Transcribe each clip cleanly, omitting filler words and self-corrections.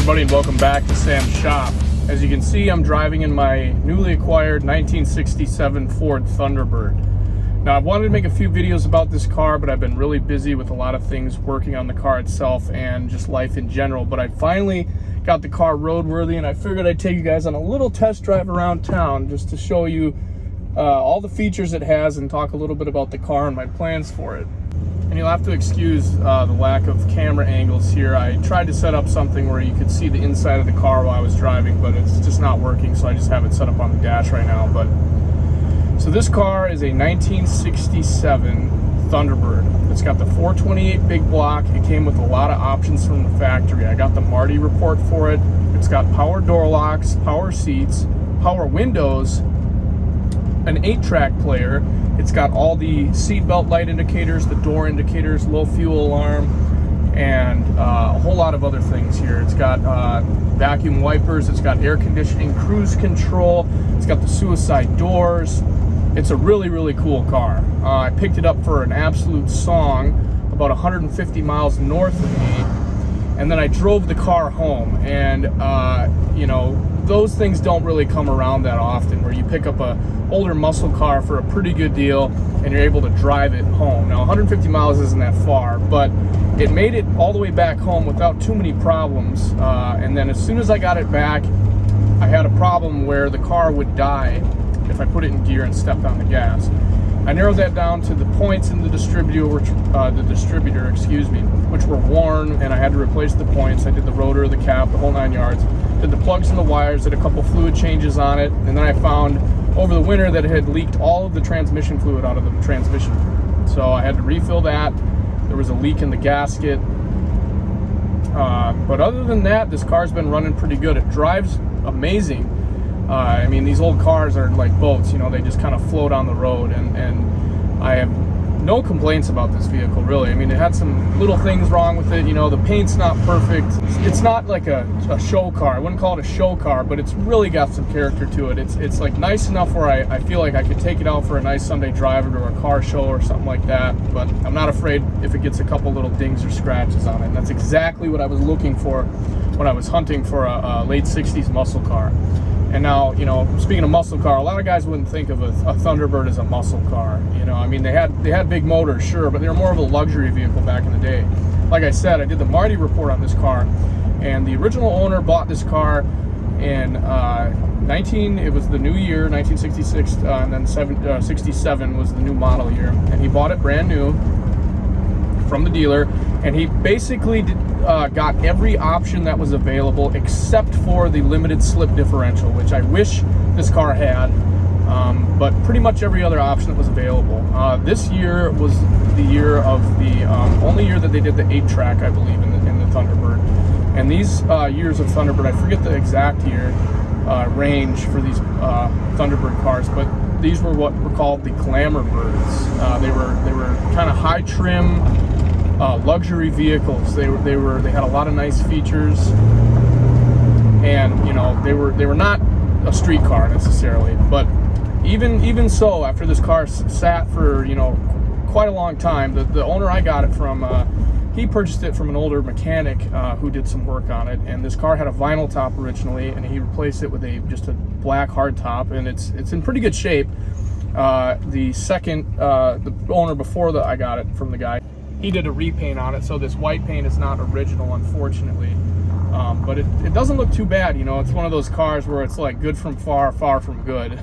everybody, and welcome back to Sam's shop. As you can see, I'm driving in my newly acquired 1967 Ford Thunderbird. Now, I've wanted to make a few videos about this car, but I've been really busy with a lot of things working on the car itself and just life in general. But I finally got the car roadworthy, and I figured I'd take you guys on a little test drive around town just to show you all the features it has and talk a little bit about the car and my plans for it. And you'll have to excuse the lack of camera angles here. I tried to set up something where you could see the inside of the car while I was driving, but it's just not working, so I just have it set up on the dash right now. So this car is a 1967 Thunderbird. It's got the 428 big block. It came with a lot of options from the factory. I got the Marty report for it. It's got power door locks, power seats, power windows, an 8-track player. It's got all the seatbelt light indicators, the door indicators, low fuel alarm, and a whole lot of other things here. It's got vacuum wipers, it's got air conditioning, cruise control, it's got the suicide doors. It's a really, really cool car. I picked it up for an absolute song about 150 miles north of me, and then I drove the car home, and you know, those things don't really come around that often, where you pick up a older muscle car for a pretty good deal and you're able to drive it home. Now, 150 miles isn't that far, but it made it all the way back home without too many problems. And then as soon as I got it back, I had a problem where the car would die if I put it in gear and stepped on the gas. I narrowed that down to the points in the distributor, which were worn, and I had to replace the points. I did the rotor, the cap, the whole 9 yards. Did the plugs and the wires, did a couple fluid changes on it, and then I found over the winter that it had leaked all of the transmission fluid out of the transmission. So I had to refill that. There was a leak in the gasket. But other than that, this car's been running pretty good. It drives amazing. I mean, these old cars are like boats, you know, they just kind of float on the road, and I have no complaints about this vehicle, really. I mean, it had some little things wrong with it, you know, the paint's not perfect. It's not like a show car. I wouldn't call it a show car, but it's really got some character to it. It's like nice enough where I feel like I could take it out for a nice Sunday drive or to a car show or something like that, but I'm not afraid if it gets a couple little dings or scratches on it. And that's exactly what I was looking for when I was hunting for a late 60s muscle car. And now, you know, speaking of muscle car, a lot of guys wouldn't think of a Thunderbird as a muscle car. You know, I mean, they had big motors, sure, but they were more of a luxury vehicle back in the day. Like I said, I did the Marty report on this car, and the original owner bought this car in it was the new year, 1966, and then 67 was the new model year, and he bought it brand new from the dealer, and he basically got every option that was available except for the limited slip differential, which I wish this car had, but pretty much every other option that was available. This year was the year of the only year that they did the 8-track, I believe, in the Thunderbird. And these years of Thunderbird, I forget the exact year range for these Thunderbird cars, but these were what were called the Glamour Birds. They were kind of high trim, luxury vehicles. They had a lot of nice features, and you know, they were not a street car necessarily, but even so, after this car sat for, you know, quite a long time, the owner I got it from, he purchased it from an older mechanic who did some work on it, and this car had a vinyl top originally, and he replaced it with just a black hard top, and it's in pretty good shape. The owner before I got it from the guy, he did a repaint on it, so this white paint is not original, unfortunately. But it doesn't look too bad, you know. It's one of those cars where it's like good from far, far from good.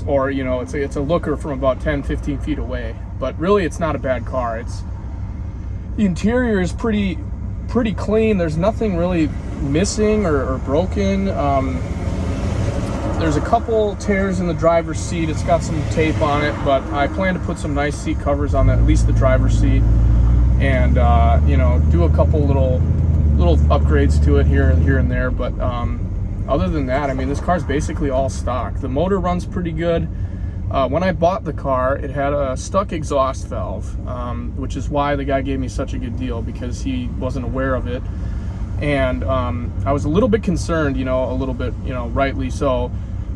Or, you know, it's a looker from about 10-15 feet away. But really, it's not a bad car. The interior is pretty clean. There's nothing really missing or broken. There's a couple tears in the driver's seat. It's got some tape on it, but I plan to put some nice seat covers on at least the driver's seat, and you know, do a couple little upgrades to it here and there. But other than that, I mean, this car's basically all stock. The motor runs pretty good. When I bought the car, it had a stuck exhaust valve, which is why the guy gave me such a good deal, because he wasn't aware of it. And I was a little bit concerned, you know, rightly so,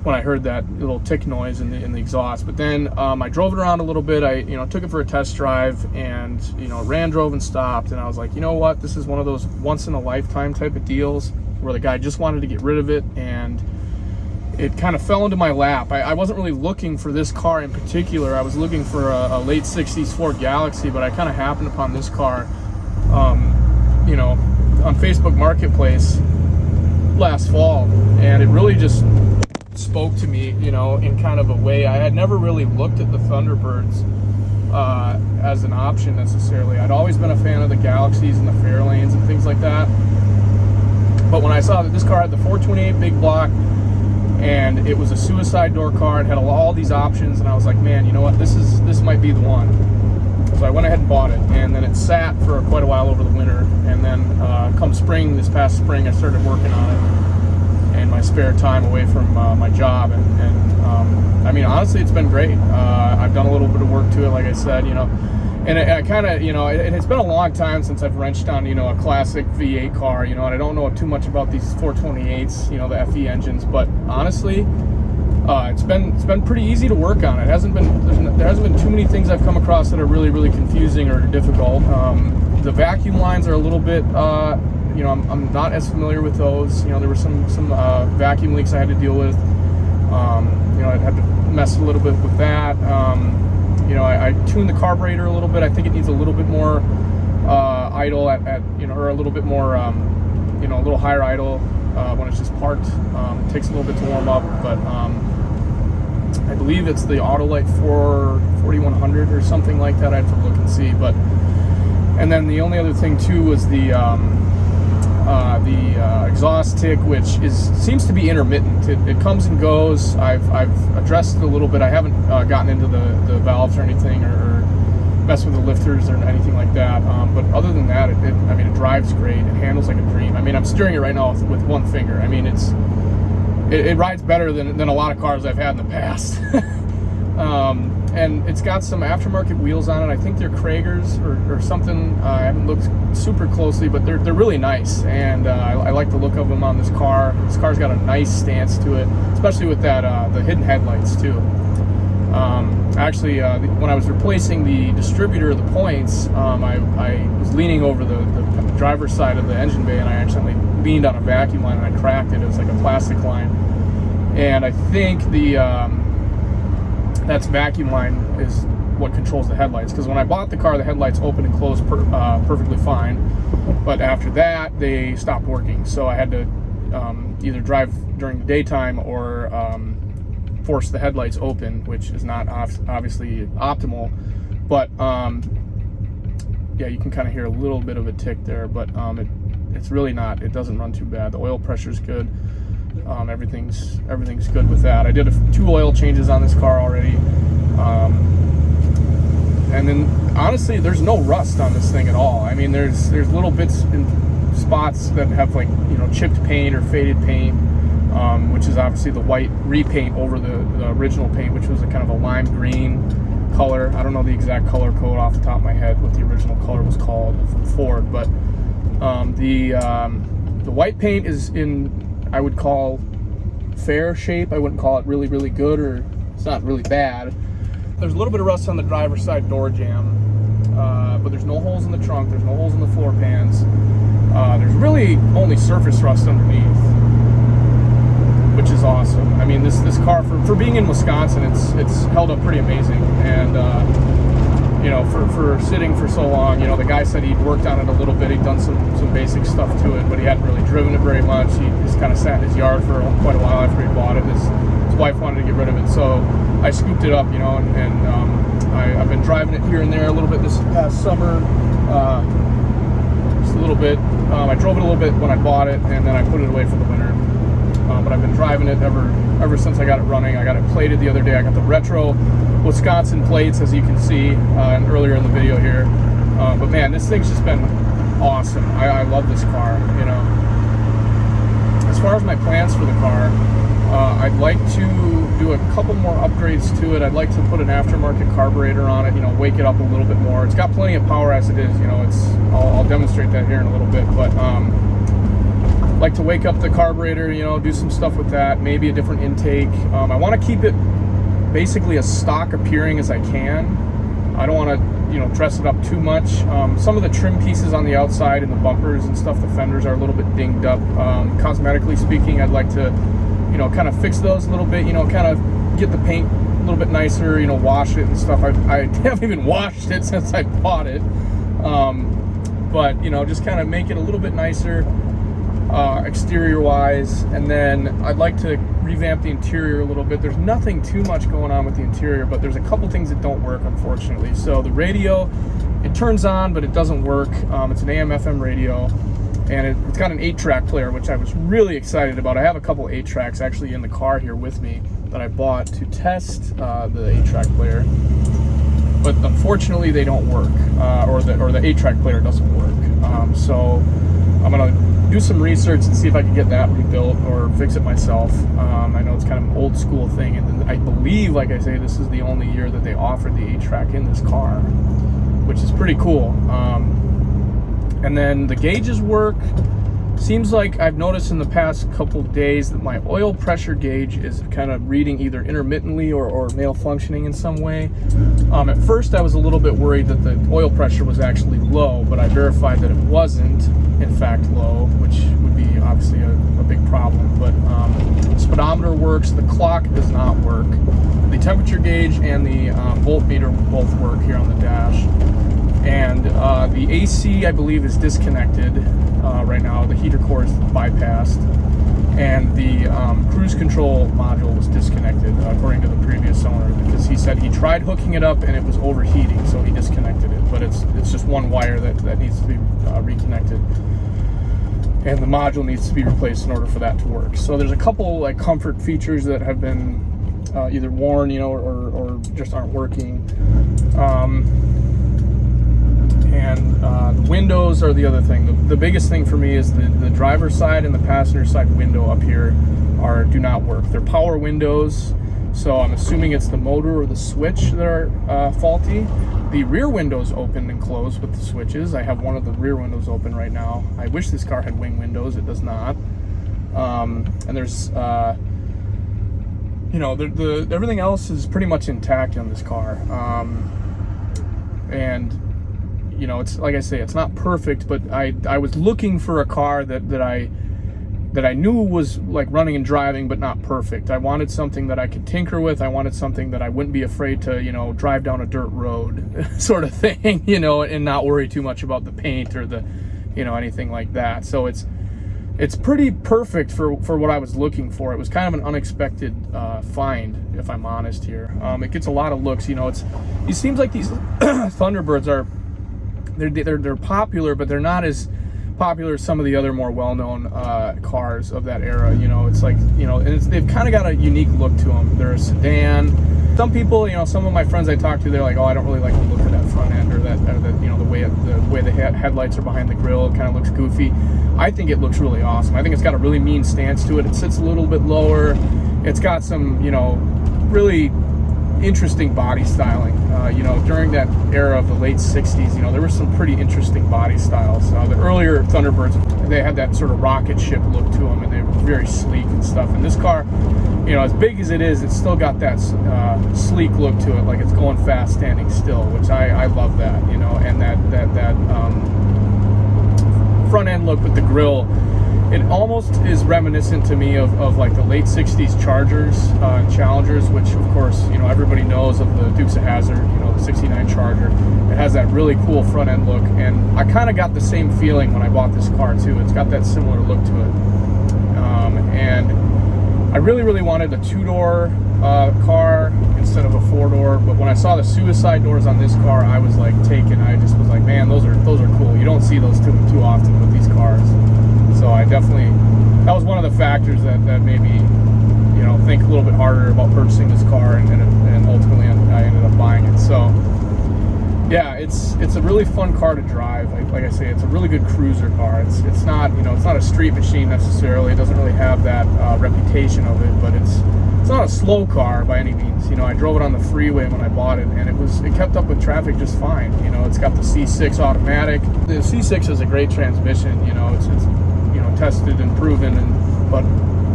when I heard that little tick noise in the exhaust. But then I drove it around a little bit. I took it for a test drive, and ran, drove, and stopped. And I was like, you know what? This is one of those once in a lifetime type of deals where the guy just wanted to get rid of it, and it kind of fell into my lap. I wasn't really looking for this car in particular. I was looking for a late 60s Ford Galaxy, but I kind of happened upon this car, on Facebook Marketplace last fall, and it really just spoke to me, in kind of a way. I had never really looked at the Thunderbirds as an option necessarily. I'd always been a fan of the Galaxies and the Fairlanes and things like that. But when I saw that this car had the 428 big block, and it was a suicide door car, it had all these options, and I was like, man, you know what? This might be the one. So I went ahead and bought it, and then it sat for quite a while over the winter, and then come spring, this past spring, I started working on it in my spare time away from my job, and I mean, honestly, it's been great. I've done a little bit of work to it, like I said, and I kind of, it's been a long time since I've wrenched on, a classic V8 car, and I don't know too much about these 428s, the FE engines, but honestly, it's been pretty easy to work on. There hasn't been too many things I've come across that are really, really confusing or difficult. The vacuum lines are a little bit, I'm not as familiar with those. There were some vacuum leaks I had to deal with. I had to mess a little bit with that. I tuned the carburetor a little bit. I think it needs a little bit more idle at or a little bit more, a little higher idle when it's just parked. It takes a little bit to warm up, but I believe it's the Autolite 4100 or something like that. I have to look and see. But and then the only other thing too was the exhaust tick, which seems to be intermittent. It comes and goes. I've addressed it a little bit. I haven't gotten into the valves or anything, or messed with the lifters or anything like that. But other than that, it drives great. It handles like a dream. I mean, I'm steering it right now with one finger. I mean, it rides better than a lot of cars I've had in the past. And it's got some aftermarket wheels on it. I think they're Kragers or something. I haven't looked super closely, but they're really nice, and I like the look of them on this car. This car's got a nice stance to it, especially with that the hidden headlights too. Actually, when I was replacing the distributor of the points, I was leaning over the driver's side of the engine bay, and I accidentally leaned on a vacuum line and I cracked it. It was like a plastic line, and I think that's vacuum line is what controls the headlights, because when I bought the car, the headlights opened and closed perfectly fine, but after that they stopped working, so I had to either drive during the daytime or force the headlights open, which is not obviously optimal. But yeah, you can kind of hear a little bit of a tick there, but it's really not, it doesn't run too bad. The oil pressure is good. Everything's good with that. I did 2 oil changes on this car already, and then honestly, there's no rust on this thing at all. I mean, there's little bits and spots that have like chipped paint or faded paint, which is obviously the white repaint over the original paint, which was a kind of a lime green color. I don't know the exact color code off the top of my head what the original color was called from Ford, but the white paint is in, I would call, fair shape. I wouldn't call it really, really good, or it's not really bad. There's a little bit of rust on the driver's side door jamb, but there's no holes in the trunk, there's no holes in the floor pans. There's really only surface rust underneath, which is awesome. I mean, this car, for being in Wisconsin, it's held up pretty amazing. And for sitting for so long, the guy said he'd worked on it a little bit, he'd done some basic stuff to it, but he hadn't really driven it very much. He just kind of sat in his yard for quite a while after he bought it. His wife wanted to get rid of it, so I scooped it up, and I've been driving it here and there a little bit this past summer, just a little bit. I drove it a little bit when I bought it, and then I put it away for the winter. But I've been driving it ever since I got it running. I got it plated the other day. I got the retro Wisconsin plates, as you can see earlier in the video here. But man, this thing's just been awesome. I love this car. As far as my plans for the car, I'd like to do a couple more upgrades to it. I'd like to put an aftermarket carburetor on it, wake it up a little bit more. It's got plenty of power as it is. I'll demonstrate that here in a little bit, but like to wake up the carburetor, you know, do some stuff with that, maybe a different intake. I want to keep it basically as stock appearing as I can. I don't want to, you know, dress it up too much. Some of the trim pieces on the outside and the bumpers and stuff, the fenders are a little bit dinged up. Cosmetically speaking, I'd like to, you know, kind of fix those a little bit, you know, kind of get the paint a little bit nicer, you know, wash it and stuff. I haven't even washed it since I bought it. But, you know, just kind of make it a little bit nicer exterior wise, and then I'd like to revamp the interior a little bit. There's nothing too much going on with the interior, but there's a couple things that don't work, unfortunately. So the radio, it turns on, but it doesn't work. It's an AM/FM radio, and it's got an 8-track player, which I was really excited about. I have a couple 8-tracks actually in the car here with me that I bought to test the 8-track player, but unfortunately they don't work, or the 8-track player doesn't work. So I'm gonna do some research and see if I can get that rebuilt or fix it myself. I know it's kind of an old school thing, and I believe, like I say, this is the only year that they offered the 8-track in this car, which is pretty cool. And then the gauges work. Seems like I've noticed in the past couple days that my oil pressure gauge is kind of reading either intermittently or malfunctioning in some way. At first I was a little bit worried that the oil pressure was actually low, but I verified that it wasn't in fact low, which would be obviously a big problem. But the speedometer works, the clock does not work. The temperature gauge and the voltmeter both work here on the dash. And the AC, I believe, is disconnected right now. The heater core is bypassed, and the cruise control module was disconnected, according to the previous owner, because he said he tried hooking it up and it was overheating, so he disconnected it. But it's just one wire that needs to be reconnected, and the module needs to be replaced in order for that to work. So there's a couple like comfort features that have been either worn, you know, or just aren't working. And the windows are the other thing. The biggest thing for me is the driver's side and the passenger side window up here do not work. They're power windows, so I'm assuming it's the motor or the switch that are faulty. The rear windows open and close with the switches. I have one of the rear windows open right now. I wish this car had wing windows. It does not. And there's you know, everything else is pretty much intact on this car. And you know, it's like I say, it's not perfect, but I was looking for a car that I knew was like running and driving, but not perfect. I wanted something that I could tinker with. I wanted something that I wouldn't be afraid to, you know, drive down a dirt road sort of thing, you know, and not worry too much about the paint or the, you know, anything like that. So it's pretty perfect for what I was looking for. It was kind of an unexpected find, if I'm honest here. It gets a lot of looks, you know. It seems like these Thunderbirds are, they're popular, but they're not as popular as some of the other more well-known cars of that era. You know, it's like, you know, and they've kind of got a unique look to them. They're a sedan. Some people, you know, some of my friends I talk to, they're like, oh, I don't really like the look of that front end, or that you know, the way the headlights are behind the grill. It kind of looks goofy. I think it looks really awesome. I think it's got a really mean stance to it. It sits a little bit lower. It's got some, you know, really interesting body styling. You know, during that era of the late 60s, you know, there were some pretty interesting body styles. The earlier Thunderbirds, they had that sort of rocket ship look to them, and they were very sleek and stuff. And this car, you know, as big as it is, it's still got that sleek look to it, like it's going fast standing still, which I love that, you know. And that front end look with the grille, it almost is reminiscent to me of like the late 60s Chargers and Challengers, which of course, you know, everybody knows of the Dukes of Hazzard, you know, the 69 Charger. It has that really cool front end look, and I kind of got the same feeling when I bought this car too. It's got that similar look to it. And I really wanted a 2-door car instead of a 4-door, but when I saw the suicide doors on this car, I was like taken. I just was like, man, those are cool. You don't see those too often with these cars. So I definitely, that was one of the factors that made me, you know, think a little bit harder about purchasing this car, and ultimately I ended up buying it. So yeah, it's a really fun car to drive. Like I say, it's a really good cruiser car. It's not, you know, it's not a street machine necessarily. It doesn't really have that reputation of it, but it's not a slow car by any means. You know, I drove it on the freeway when I bought it, and it kept up with traffic just fine. You know, it's got the C6 automatic. The C6 is a great transmission. You know, it's you know, tested and proven. But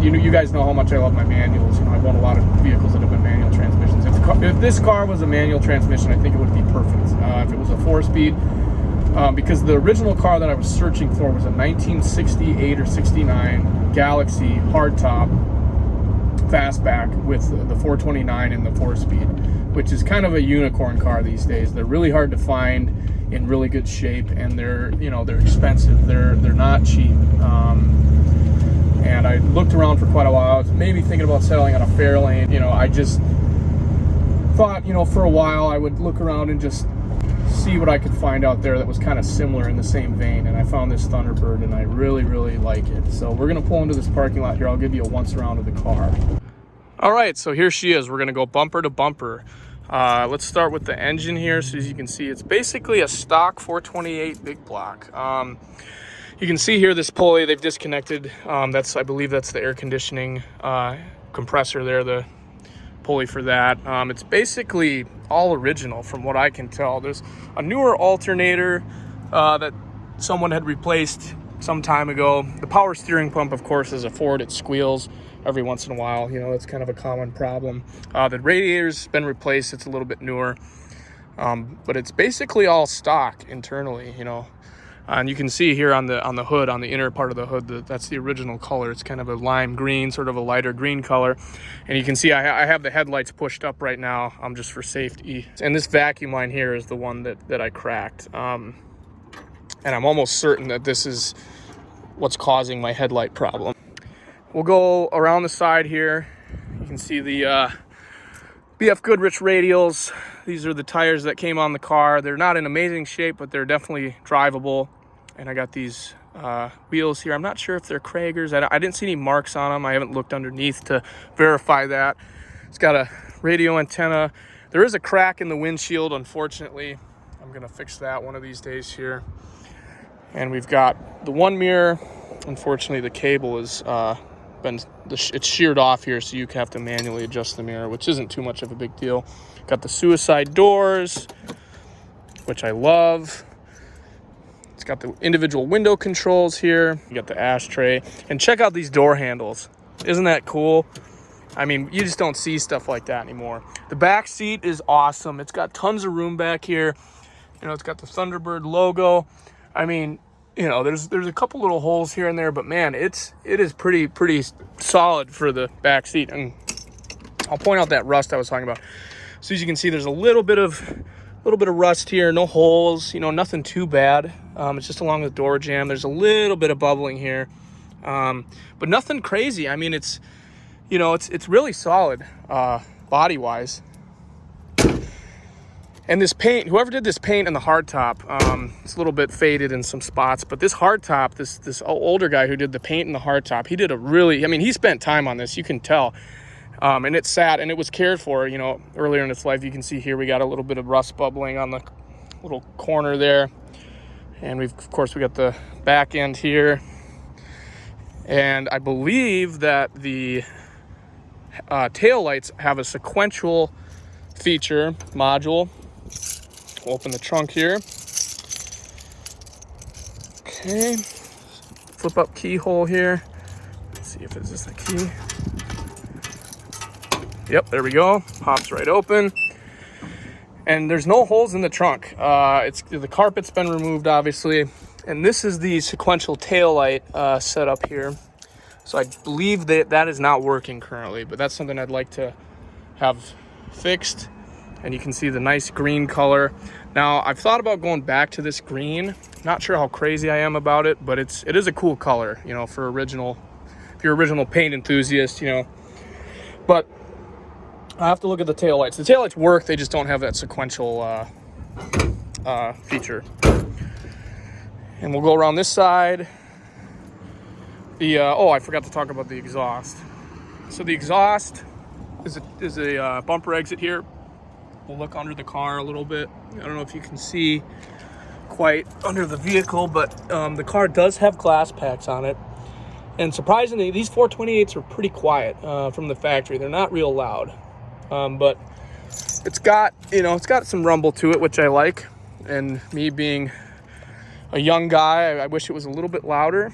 you guys know how much I love my manuals. I've owned a lot of vehicles that have been manual transmissions. If this car was a manual transmission, I think it would be perfect. If it was a 4-speed, because the original car that I was searching for was a 1968 or 69 Galaxy hardtop fastback with the 429 and the 4-speed, which is kind of a unicorn car these days. They're really hard to find in really good shape, and they're expensive. They're not cheap. And I looked around for quite a while. I was maybe thinking about settling on a Fairlane. I just thought, for a while I would look around and just see what I could find out there that was kind of similar in the same vein. And I found this Thunderbird, and I really, really like it. So we're gonna pull into this parking lot here. I'll give you a once around of the car. All right, so here she is. We're gonna go bumper to bumper. Let's start with the engine here. So as you can see, it's basically a stock 428 big block. You can see here this pulley they've disconnected. I believe that's the air conditioning compressor there, the pulley for that. It's basically all original from what I can tell. There's a newer alternator that someone had replaced some time ago. The power steering pump, of course, is a Ford. It squeals every once in a while. That's kind of a common problem. The radiator's been replaced. It's a little bit newer, but it's basically all stock internally. And you can see here on the hood, on the inner part of the hood, that's the original color. It's kind of a lime green, sort of a lighter green color. And you can see I have the headlights pushed up right now, just for safety. And this vacuum line here is the one that I cracked. And I'm almost certain that this is what's causing my headlight problem. We'll go around the side here. You can see the BF Goodrich radials. These are the tires that came on the car. They're not in amazing shape, but they're definitely drivable. And I got these wheels here. I'm not sure if they're Kragers. I didn't see any marks on them. I haven't looked underneath to verify that. It's got a radio antenna. There is a crack in the windshield, unfortunately. I'm gonna fix that one of these days here. And we've got the one mirror. Unfortunately, the cable is it's sheared off here, so you have to manually adjust the mirror, which isn't too much of a big deal. Got the suicide doors, which I love. It's got the individual window controls here. You got the ashtray, and check out these door handles. Isn't that cool? I mean, you just don't see stuff like that anymore. The back seat is awesome. It's got tons of room back here. It's got the Thunderbird logo. I mean, there's a couple little holes here and there, but man, it is pretty solid for the back seat. And I'll point out that rust I was talking about. So as you can see, there's a little bit of rust here, no holes, nothing too bad. It's just along the door jamb. There's a little bit of bubbling here, but nothing crazy. I mean, it's really solid body wise. And this paint, whoever did this paint in the hardtop, it's a little bit faded in some spots, but this hardtop, this older guy who did the paint in the hardtop, he did he spent time on this, you can tell. And it's sat and it was cared for, earlier in its life. You can see here we got a little bit of rust bubbling on the little corner there. And of course, we got the back end here. And I believe that the tail lights have a sequential feature module. We'll open the trunk here. Okay. Flip up keyhole here. Let's see if this is the key. Yep, there we go. Pops right open. And there's no holes in the trunk. The carpet's been removed, obviously. And this is the sequential tail light setup here. So I believe that is not working currently, but that's something I'd like to have fixed. And you can see the nice green color. Now, I've thought about going back to this green. Not sure how crazy I am about it, but it is a cool color, for if you're original paint enthusiast, But I have to look at the taillights. The taillights work, they just don't have that sequential feature. And we'll go around this side. I forgot to talk about the exhaust. So the exhaust is a bumper exit here. We'll look under the car a little bit. I don't know if you can see quite under the vehicle, but the car does have glass packs on it. And surprisingly, these 428s are pretty quiet from the factory. They're not real loud, but it's got some rumble to it, which I like. And me being a young guy, I wish it was a little bit louder.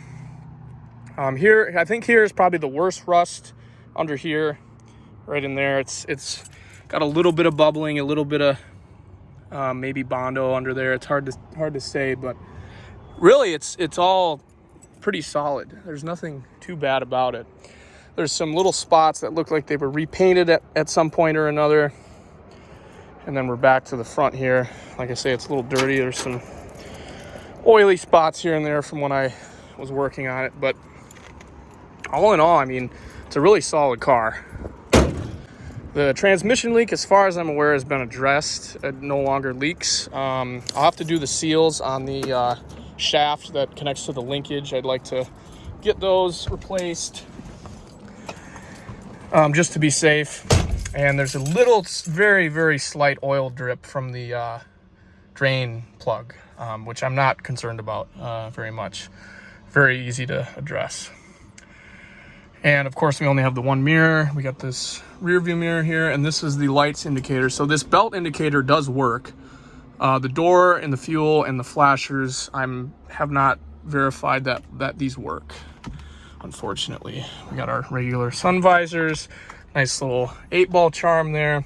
Here, I think here is probably the worst rust under here, right in there. It's got a little bit of bubbling, a little bit of maybe Bondo under there. It's hard to say, but really it's all pretty solid. There's nothing too bad about it. There's some little spots that look like they were repainted at some point or another. And then we're back to the front here. Like I say, it's a little dirty. There's some oily spots here and there from when I was working on it, but all in all, I mean, it's a really solid car. The transmission leak, as far as I'm aware, has been addressed. It no longer leaks. I'll have to do the seals on the shaft that connects to the linkage. I'd like to get those replaced just to be safe. And there's a little, very, very slight oil drip from the drain plug, which I'm not concerned about very much. Very easy to address. And of course, we only have the one mirror. We got this rear view mirror here, and this is the lights indicator. So this belt indicator does work. The door and the fuel and the flashers, have not verified that these work, unfortunately. We got our regular sun visors, nice little 8-ball charm there.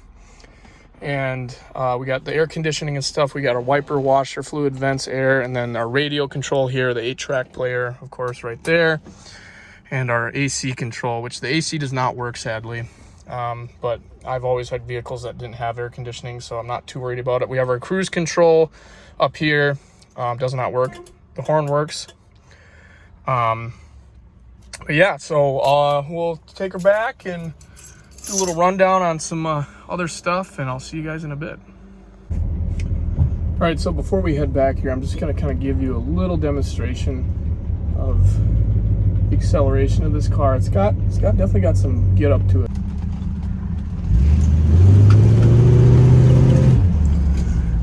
And we got the air conditioning and stuff. We got our wiper, washer, fluid vents, air, and then our radio control here, the 8-track player, of course, right there. And our AC control, which the AC does not work, sadly. But I've always had vehicles that didn't have air conditioning, so I'm not too worried about it. We have our cruise control up here. Does not work. The horn works. But yeah, so we'll take her back and do a little rundown on some other stuff, and I'll see you guys in a bit. All right, so before we head back here, I'm just gonna kind of give you a little demonstration of the acceleration of this car. It's definitely got some get up to it.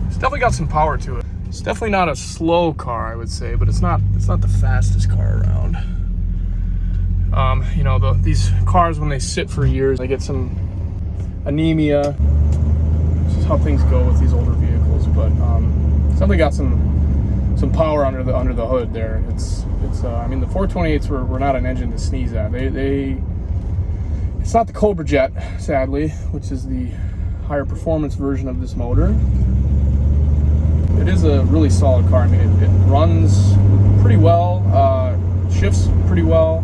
It's definitely got some power to it. It's definitely not a slow car, I would say, but it's not the fastest car around. You know, these cars, when they sit for years, they get some anemia. This is how things go with these older vehicles, but it's definitely got some power under the hood there. I mean, the 428s were not an engine to sneeze at. It's not the Cobra Jet, sadly, which is the higher performance version of this motor. It is a really solid car. I mean, it runs pretty well, shifts pretty well.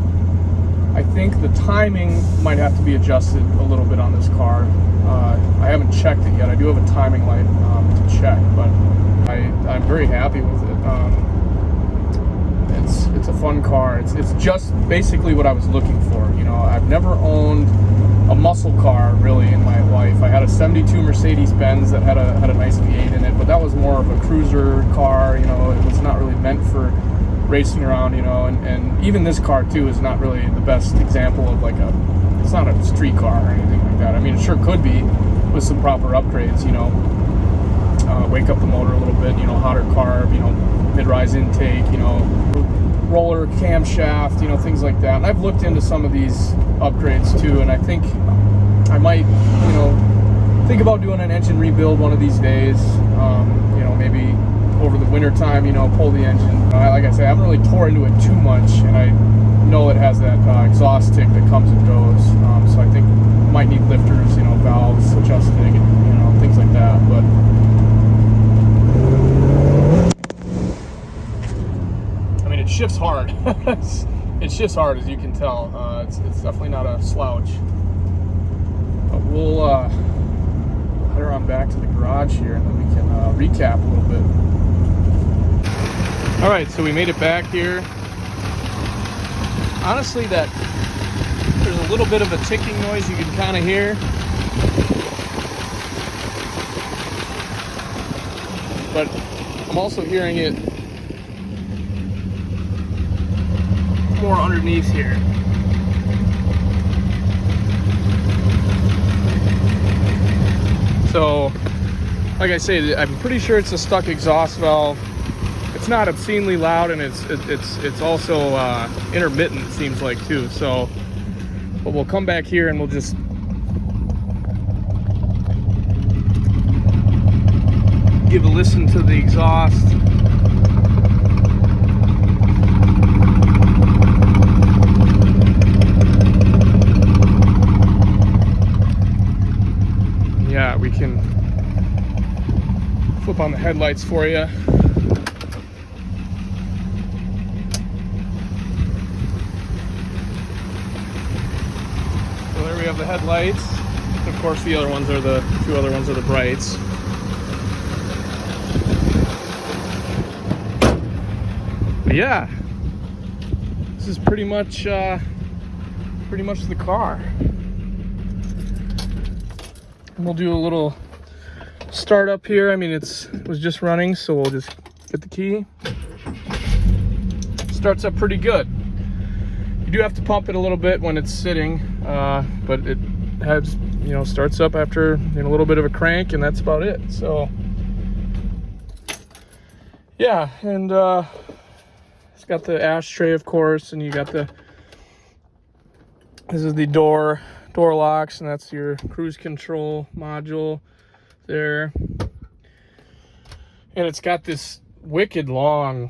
I think the timing might have to be adjusted a little bit on this car. I haven't checked it yet. I do have a timing light to check, but I'm very happy with it. It's a fun car. It's just basically what I was looking for. You know, I've never owned a muscle car really in my life. I had a 72 Mercedes-Benz that had a nice V8 in it, but that was more of a cruiser car. You know, it was not really meant for racing around, you know, and even this car too is not really the best example of it's not a street car or anything like that. I mean, it sure could be with some proper upgrades, you know, wake up the motor a little bit, you know, hotter carb, you know, mid-rise intake, you know, roller camshaft, you know, things like that. And I've looked into some of these upgrades too, and I think I might, you know, think about doing an engine rebuild one of these days. You know, maybe over the winter time, you know, pull the engine. Like I say, I haven't really tore into it too much, and I know it has that exhaust tick that comes and goes. So I think it might need lifters, you know, valves adjusting, and, you know, things like that. But I mean, it shifts hard. It shifts hard, as you can tell. It's definitely not a slouch. But we'll head her on back to the garage here, and then we can recap a little bit. All right, so we made it back here. Honestly, there's a little bit of a ticking noise you can kind of hear. But I'm also hearing it more underneath here. So, like I say, I'm pretty sure it's a stuck exhaust valve. It's not obscenely loud, and it's also intermittent, it seems like, too. So, but we'll come back here and we'll just give a listen to the exhaust. flip on the headlights for you. So there we have the headlights. Of course, the other ones are the two other ones are the brights. But yeah, this is pretty much the car. And we'll do a little start up here. I mean, it was just running, so we'll just get the key. Starts up pretty good. You do have to pump it a little bit when it's sitting, but it has, you know, starts up after, you know, a little bit of a crank, and that's about it. So yeah, and it's got the ashtray, of course, and you got this is the door locks, and that's your cruise control module there. And it's got this wicked long,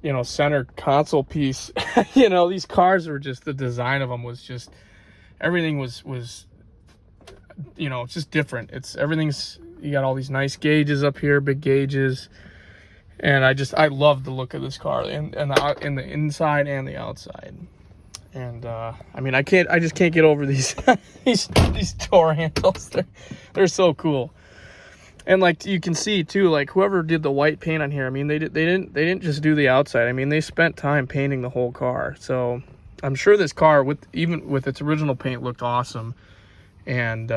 you know, center console piece. You know, these cars were just, the design of them was just, everything was you know, it's just different. Everything's, you got all these nice gauges up here, big gauges. And I love the look of this car, and in the inside and the outside. And I mean, I just can't get over these these door handles. They're so cool. And like you can see too, like whoever did the white paint on here, I mean, they didn't just do the outside. I mean, they spent time painting the whole car. So I'm sure this car, even with its original paint, looked awesome. And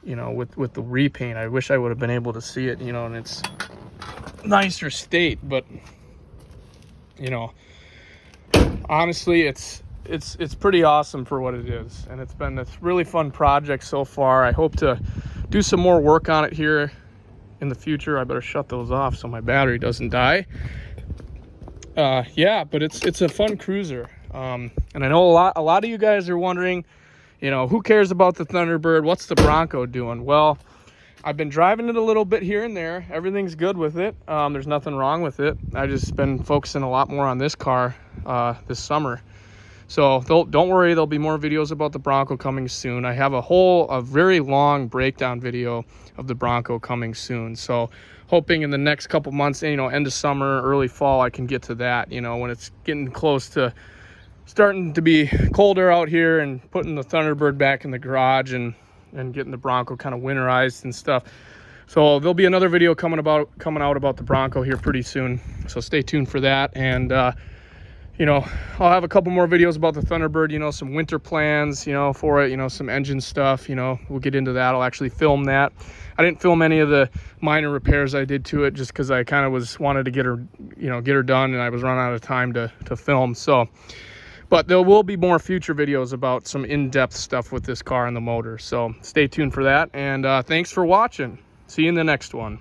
you know, with the repaint, I wish I would have been able to see it, you know, in its nicer state. But you know, honestly, it's pretty awesome for what it is, and it's been a really fun project so far. I hope to do some more work on it here in the future. I better shut those off so my battery doesn't die. Yeah, but it's a fun cruiser, and I know a lot of you guys are wondering, you know, who cares about the Thunderbird? What's the Bronco doing? Well, I've been driving it a little bit here and there. Everything's good with it. There's nothing wrong with it. I've just been focusing a lot more on this car this summer. So don't worry, there'll be more videos about the Bronco coming soon. I have a very long breakdown video of the Bronco coming soon. So hoping in the next couple months, you know, end of summer, early fall, I can get to that, you know, when it's getting close to starting to be colder out here, and putting the Thunderbird back in the garage and getting the Bronco kind of winterized and stuff. So there'll be another video coming out about the Bronco here pretty soon. So stay tuned for that. And you know, I'll have a couple more videos about the Thunderbird, you know, some winter plans, you know, for it, you know, some engine stuff, you know, we'll get into that. I'll actually film that. I didn't film any of the minor repairs I did to it, just because I kind of wanted to get her done, and I was running out of time to film. So, but there will be more future videos about some in-depth stuff with this car and the motor. So stay tuned for that. And thanks for watching. See you in the next one.